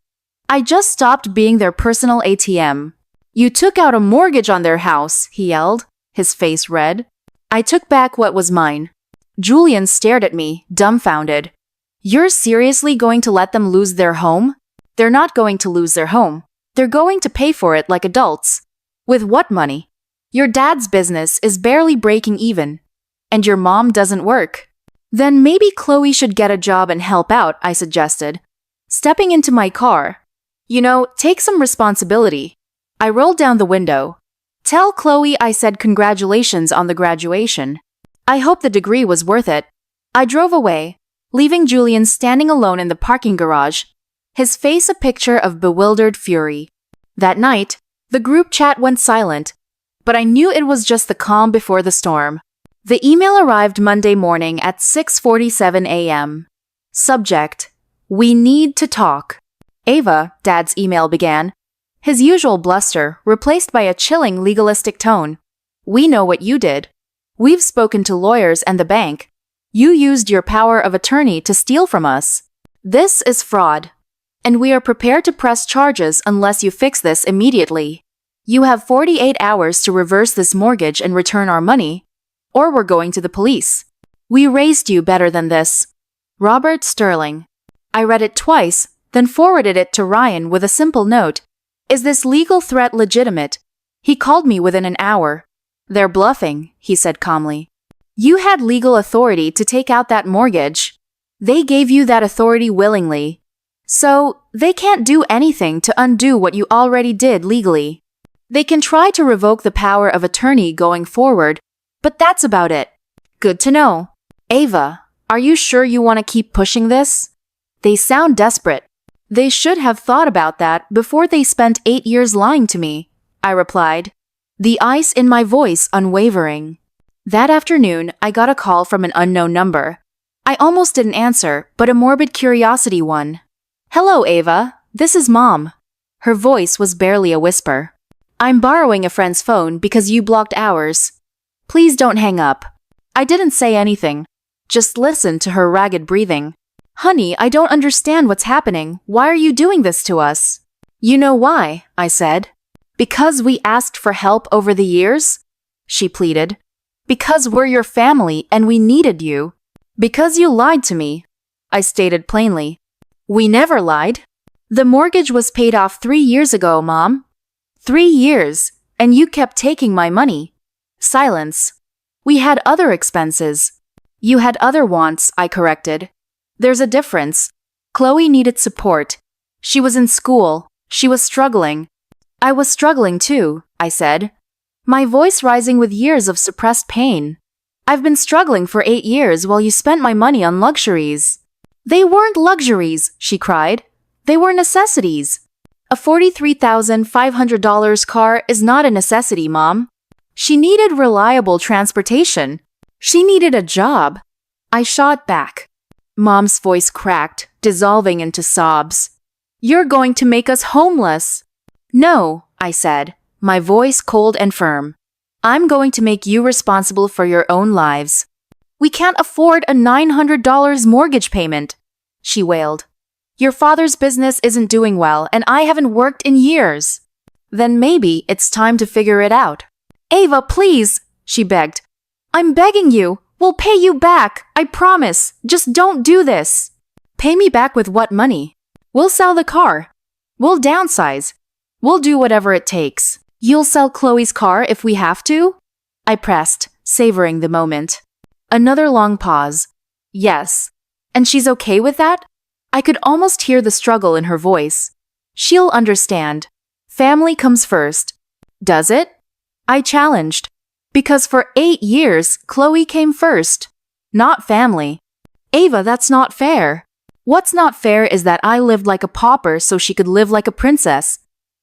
I just stopped being their personal ATM. You took out a mortgage on their house, he yelled, his face red. I took back what was mine. Julian stared at me, dumbfounded. You're seriously going to let them lose their home? They're not going to lose their home. They're going to pay for it like adults. With what money? Your dad's business is barely breaking even. And your mom doesn't work. Then maybe Chloe should get a job and help out, I suggested. Stepping into my car. You know, take some responsibility. I rolled down the window. Tell Chloe I said congratulations on the graduation. I hope the degree was worth it. I drove away, leaving Julian standing alone in the parking garage, his face a picture of bewildered fury. That night, the group chat went silent, but I knew it was just the calm before the storm. The email arrived Monday morning at 6:47 a.m. Subject: We need to talk. Ava, Dad's email began, his usual bluster replaced by a chilling legalistic tone. We know what you did. We've spoken to lawyers and the bank. You used your power of attorney to steal from us. This is fraud. And we are prepared to press charges unless you fix this immediately. You have 48 hours to reverse this mortgage and return our money, or we're going to the police. We raised you better than this. Robert Sterling. I read it twice, then forwarded it to Ryan with a simple note. Is this legal threat legitimate? He called me within an hour. They're bluffing, he said calmly. You had legal authority to take out that mortgage. They gave you that authority willingly. So, they can't do anything to undo what you already did legally. They can try to revoke the power of attorney going forward, but that's about it. Good to know. Ava, are you sure you want to keep pushing this? They sound desperate. They should have thought about that before they spent 8 years lying to me, I replied, the ice in my voice unwavering. That afternoon, I got a call from an unknown number. I almost didn't answer, but a morbid curiosity one. Hello, Ava. This is Mom. Her voice was barely a whisper. I'm borrowing a friend's phone because you blocked ours. Please don't hang up. I didn't say anything. Just listened to her ragged breathing. Honey, I don't understand what's happening. Why are you doing this to us? You know why, I said. Because we asked for help over the years? She pleaded. Because we're your family and we needed you. Because you lied to me, I stated plainly. We never lied. The mortgage was paid off 3 years ago, Mom. 3 years, and you kept taking my money. Silence. We had other expenses. You had other wants, I corrected. There's a difference. Chloe needed support. She was in school. She was struggling. I was struggling too, I said, my voice rising with years of suppressed pain. I've been struggling for 8 years while you spent my money on luxuries. They weren't luxuries, she cried. They were necessities. A $43,500 car is not a necessity, Mom. She needed reliable transportation. She needed a job. I shot back. Mom's voice cracked, dissolving into sobs. You're going to make us homeless. No, I said, my voice cold and firm. I'm going to make you responsible for your own lives. We can't afford a $900 mortgage payment, she wailed. Your father's business isn't doing well, and I haven't worked in years. Then maybe it's time to figure it out. Ava, please, she begged. I'm begging you. We'll pay you back. I promise. Just don't do this. Pay me back with what money? We'll sell the car. We'll downsize. We'll do whatever it takes. You'll sell Chloe's car if we have to? I pressed, savoring the moment. Another long pause. Yes. And she's okay with that? I could almost hear the struggle in her voice. She'll understand. Family comes first. Does it? I challenged. Because for 8 years, Chloe came first. Not family. Ava, that's not fair. What's not fair is that I lived like a pauper so she could live like a princess.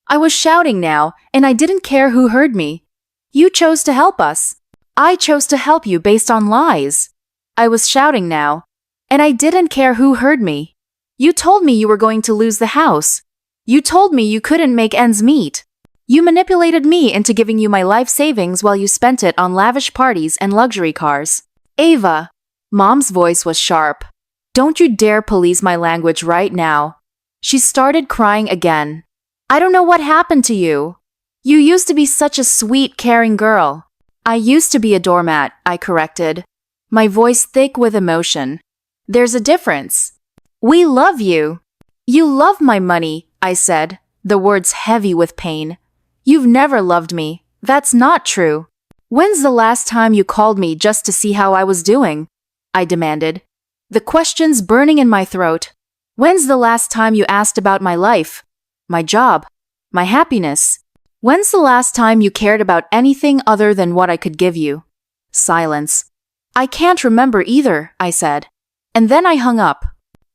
I was shouting now, and I didn't care who heard me. You chose to help us. I chose to help you based on lies. I was shouting now, and I didn't care who heard me. You told me you were going to lose the house. You told me you couldn't make ends meet. You manipulated me into giving you my life savings while you spent it on lavish parties and luxury cars. Ava, Mom's voice was sharp. Don't you dare police my language right now. She started crying again. I don't know what happened to you. You used to be such a sweet, caring girl. I used to be a doormat, I corrected, my voice thick with emotion. There's a difference. We love you. You love my money, I said, the words heavy with pain. You've never loved me. That's not true. When's the last time you called me just to see how I was doing? I demanded, the questions burning in my throat. When's the last time you asked about my life? My job? My happiness? When's the last time you cared about anything other than what I could give you? Silence. I can't remember either, I said. And then I hung up.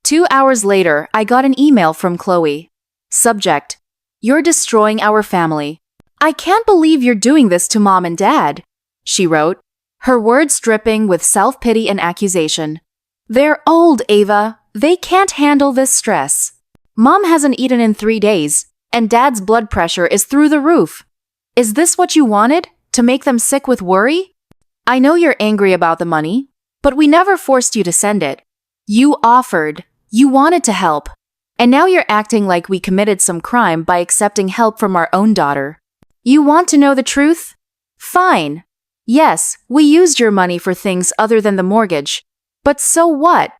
2 hours later, I got an email from Chloe. Subject: You're destroying our family. I can't believe you're doing this to Mom and Dad, she wrote, her words dripping with self-pity and accusation. They're old, Ava. They can't handle this stress. Mom hasn't eaten in 3 days, and Dad's blood pressure is through the roof. Is this what you wanted? To make them sick with worry? I know you're angry about the money, but we never forced you to send it. You offered. You wanted to help. And now you're acting like we committed some crime by accepting help from our own daughter. You want to know the truth? Fine. Yes, we used your money for things other than the mortgage. But so what?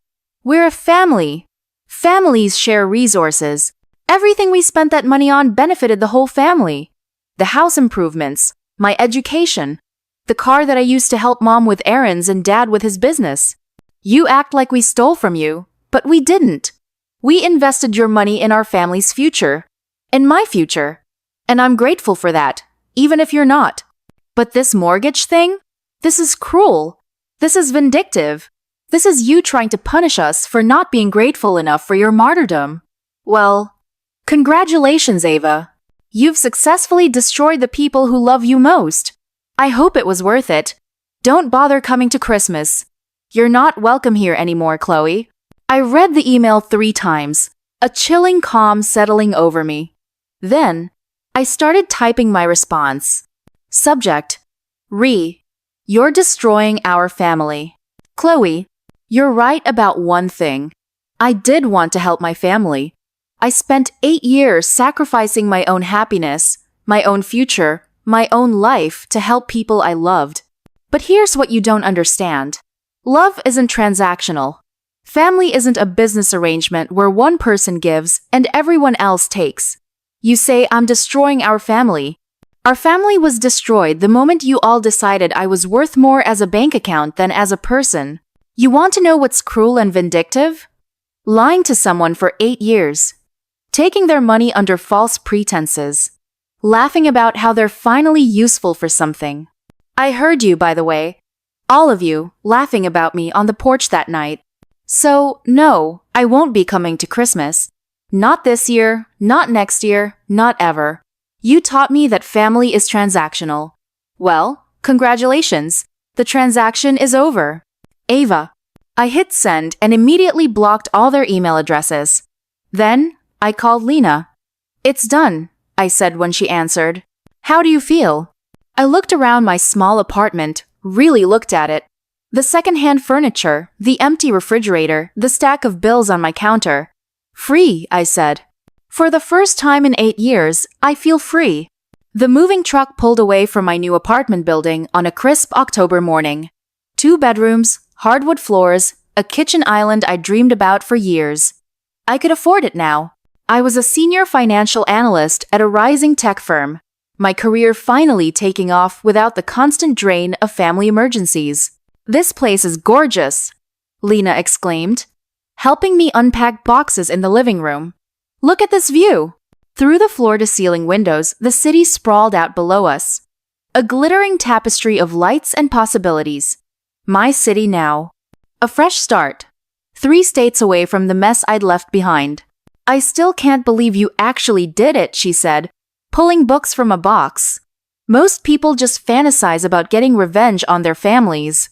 We're a family. Families share resources. Everything we spent that money on benefited the whole family. The house improvements, my education, the car that I used to help Mom with errands and Dad with his business. You act like we stole from you, but we didn't. We invested your money in our family's future, in my future. And I'm grateful for that, even if you're not. But this mortgage thing? This is cruel. This is vindictive. This is you trying to punish us for not being grateful enough for your martyrdom. Well, congratulations, Ava. You've successfully destroyed the people who love you most. I hope it was worth it. Don't bother coming to Christmas. You're not welcome here anymore, Chloe. I read the email 3 times, a chilling calm settling over me. Then, I started typing my response. Subject: You're destroying our family. Chloe, you're right about one thing. I did want to help my family. I spent 8 years sacrificing my own happiness, my own future, my own life to help people I loved. But here's what you don't understand. Love isn't transactional. Family isn't a business arrangement where one person gives and everyone else takes. You say I'm destroying our family. Our family was destroyed the moment you all decided I was worth more as a bank account than as a person. You want to know what's cruel and vindictive? Lying to someone for 8 years. Taking their money under false pretenses. Laughing about how they're finally useful for something. I heard you, by the way. All of you, laughing about me on the porch that night. So, no, I won't be coming to Christmas. Not this year, not next year, not ever. You taught me that family is transactional. Well, congratulations. The transaction is over. Ava. I hit send and immediately blocked all their email addresses. Then, I called Lena. It's done, I said when she answered. How do you feel? I looked around my small apartment, really looked at it. The secondhand furniture, the empty refrigerator, the stack of bills on my counter. Free, I said. For the first time in 8 years, I feel free. The moving truck pulled away from my new apartment building on a crisp October morning. 2 bedrooms, hardwood floors, a kitchen island I dreamed about for years. I could afford it now. I was a senior financial analyst at a rising tech firm, my career finally taking off without the constant drain of family emergencies. This place is gorgeous, Lena exclaimed, helping me unpack boxes in the living room. Look at this view. Through the floor-to-ceiling windows, the city sprawled out below us. A glittering tapestry of lights and possibilities. My city now. A fresh start. 3 states away from the mess I'd left behind. I still can't believe you actually did it, she said, pulling books from a box. Most people just fantasize about getting revenge on their families.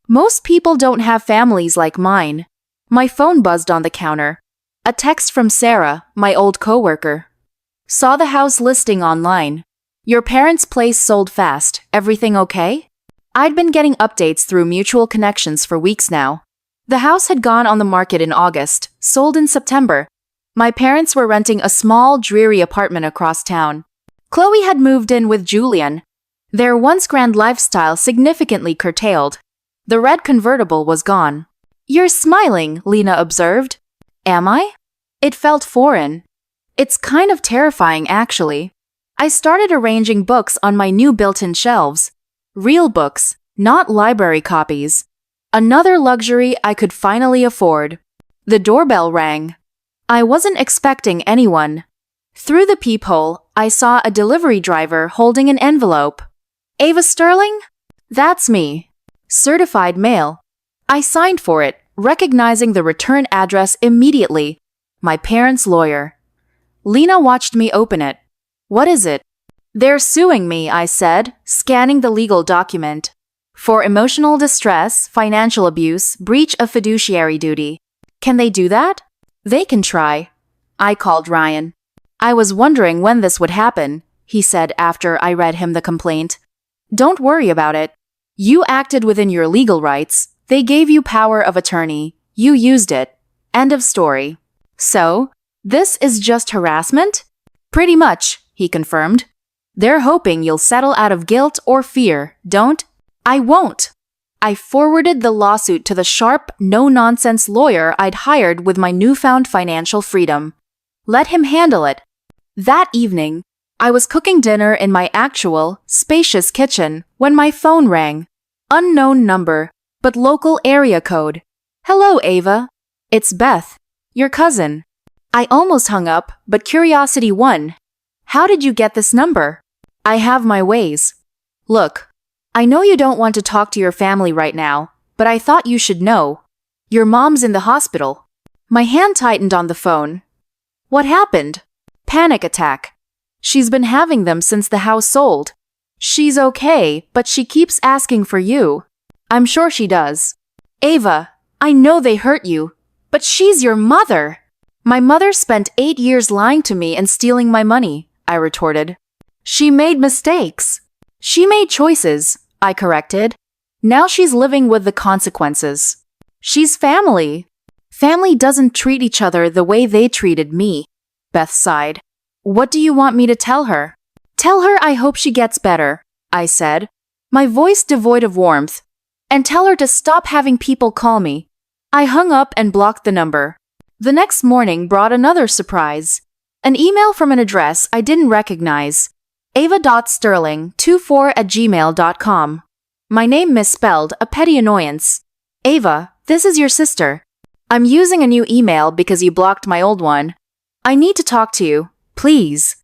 Most people don't have families like mine. My phone buzzed on the counter. A text from Sarah, my old coworker. Saw the house listing online. Your parents' place sold fast. Everything okay? I'd been getting updates through mutual connections for weeks now. The house had gone on the market in August, sold in September. My parents were renting a small, dreary apartment across town. Chloe had moved in with Julian. Their once grand lifestyle significantly curtailed. The red convertible was gone. You're smiling, Lena observed. Am I? It felt foreign. It's kind of terrifying, actually. I started arranging books on my new built-in shelves. Real books, not library copies. Another luxury I could finally afford. The doorbell rang. I wasn't expecting anyone. Through the peephole, I saw a delivery driver holding an envelope. Ava Sterling? That's me. Certified mail. I signed for it, recognizing the return address immediately. My parents' lawyer. Lena watched me open it. What is it? They're suing me, I said, scanning the legal document. For emotional distress, financial abuse, breach of fiduciary duty. Can they do that? They can try. I called Ryan. I was wondering when this would happen, he said after I read him the complaint. Don't worry about it. You acted within your legal rights. They gave you power of attorney. You used it. End of story. So, this is just harassment? Pretty much, he confirmed. They're hoping you'll settle out of guilt or fear. Don't? I won't. I forwarded the lawsuit to the sharp, no-nonsense lawyer I'd hired with my newfound financial freedom. Let him handle it. That evening, I was cooking dinner in my actual, spacious kitchen when my phone rang. Unknown number, but local area code. Hello, Ava. It's Beth, your cousin. I almost hung up, but curiosity won. How did you get this number? I have my ways. Look, I know you don't want to talk to your family right now, but I thought you should know. Your mom's in the hospital. My hand tightened on the phone. What happened? Panic attack. She's been having them since the house sold. She's okay, but she keeps asking for you. I'm sure she does. Ava, I know they hurt you, but she's your mother. My mother spent 8 years lying to me and stealing my money, I retorted. She made mistakes. She made choices, I corrected. Now she's living with the consequences. She's family. Family doesn't treat each other the way they treated me. Beth sighed. What do you want me to tell her? Tell her I hope she gets better, I said, my voice devoid of warmth. And tell her to stop having people call me. I hung up and blocked the number. The next morning brought another surprise. An email from an address I didn't recognize. ava.sterling24@gmail.com. My name misspelled, a petty annoyance. Ava, this is your sister. I'm using a new email because you blocked my old one. I need to talk to you, please.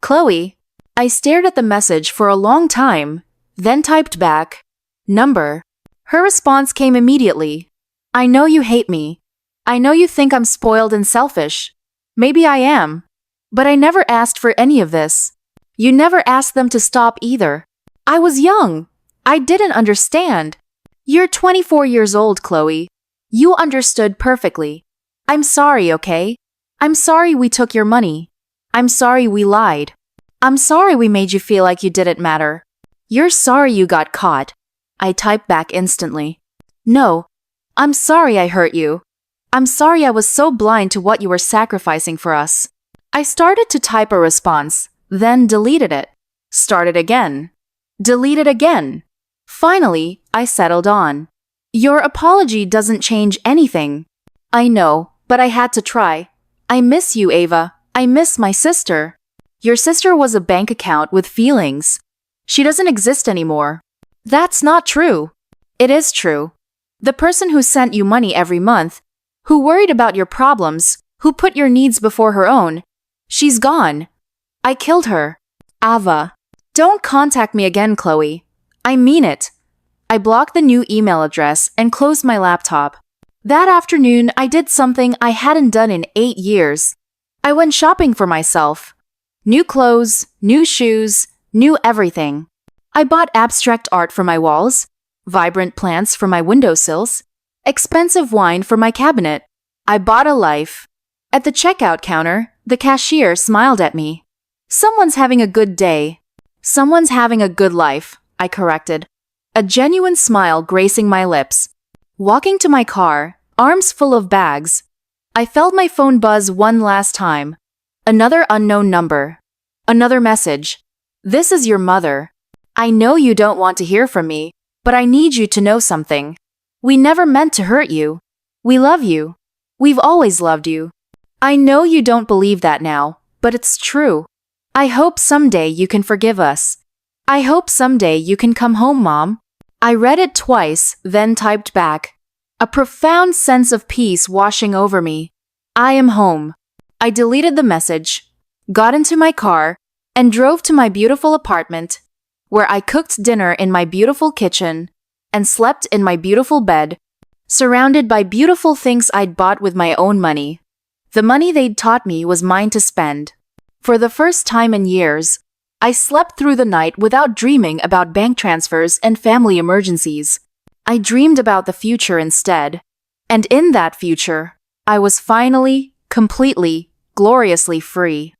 Chloe. I stared at the message for a long time, then typed back, number. Her response came immediately. I know you hate me. I know you think I'm spoiled and selfish. Maybe I am. But I never asked for any of this. You never asked them to stop either. I was young. I didn't understand. You're 24 years old, Chloe. You understood perfectly. I'm sorry, okay? I'm sorry we took your money. I'm sorry we lied. I'm sorry we made you feel like you didn't matter. You're sorry you got caught. I typed back instantly. No. I'm sorry I hurt you. I'm sorry I was so blind to what you were sacrificing for us. I started to type a response, then deleted it. Started again. Deleted again. Finally, I settled on. Your apology doesn't change anything. I know, but I had to try. I miss you, Ava. I miss my sister. Your sister was a bank account with feelings. She doesn't exist anymore. That's not true. It is true. The person who sent you money every month, who worried about your problems, who put your needs before her own, she's gone. I killed her. Ava. Don't contact me again, Chloe. I mean it. I blocked the new email address and closed my laptop. That afternoon, I did something I hadn't done in 8 years. I went shopping for myself. New clothes, new shoes, new everything. I bought abstract art for my walls, vibrant plants for my windowsills, expensive wine for my cabinet. I bought a life. At the checkout counter, the cashier smiled at me. Someone's having a good day. Someone's having a good life, I corrected. A genuine smile gracing my lips. Walking to my car, arms full of bags, I felt my phone buzz one last time. Another unknown number. Another message. This is your mother. I know you don't want to hear from me, but I need you to know something. We never meant to hurt you. We love you. We've always loved you. I know you don't believe that now, but it's true. I hope someday you can forgive us. I hope someday you can come home, Mom. I read it twice, then typed back. A profound sense of peace washing over me. I am home. I deleted the message, got into my car, and drove to my beautiful apartment, where I cooked dinner in my beautiful kitchen and slept in my beautiful bed, surrounded by beautiful things I'd bought with my own money. The money they'd taught me was mine to spend. For the first time in years, I slept through the night without dreaming about bank transfers and family emergencies. I dreamed about the future instead. And in that future, I was finally, completely, gloriously free.